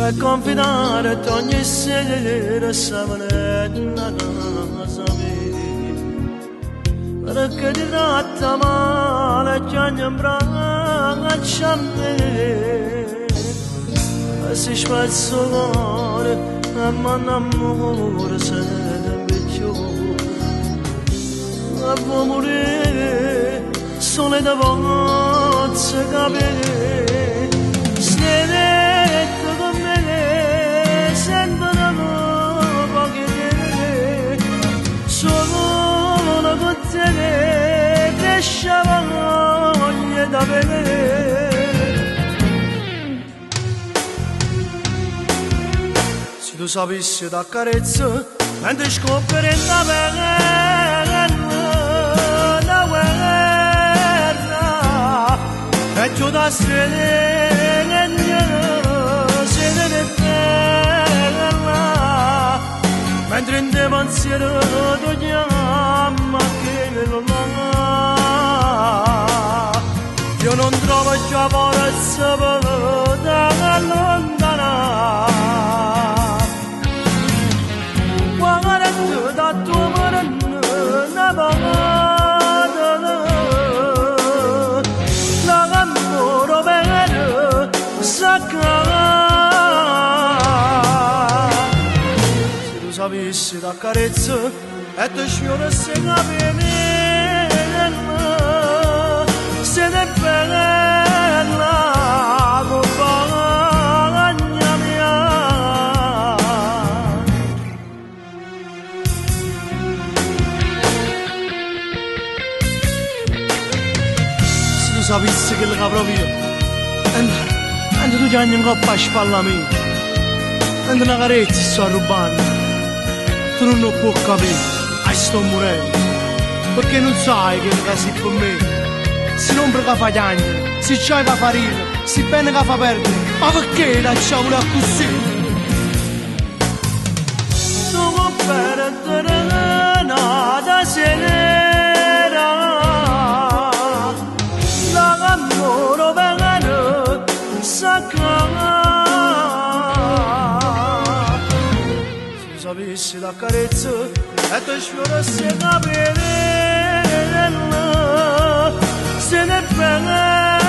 per confidare ogni sera savanetta casa mia, perché ti tratta male già ne abbraccia me, e si spezza cuore e m'annamora sempre più, e vuoi morire sole da pozze capire, stretto con me, sento da poche te, solo con te, cresce voglia da vedere. Se tu sapessi da carezza, mentre scoppia in la guerra, e giù da strada se ne bella, mentre in te pensiero togliamo che non ha, io non trovo già forza per allontanare. Guarda tu da tua mano una volta, l'amore vero sacra. Se tu sapessi da carezza e ti sfiorassi capire, se ne bella compagna mia. Se tu sapessi che le capro io, e tu ti hai in coppa a spalla mia, e una carezza sto rubando, tu non lo puoi capire, sto morendo, perché non sai che le casi per me. Si non che fa piangere, si c'è che fa ridere, si bene che fa perdere, ma perché lasciamo così? Sono perdere nata sera, l'amore vero sacra. Se sapessi la carezza e ti sfiorassi capire, se ne bella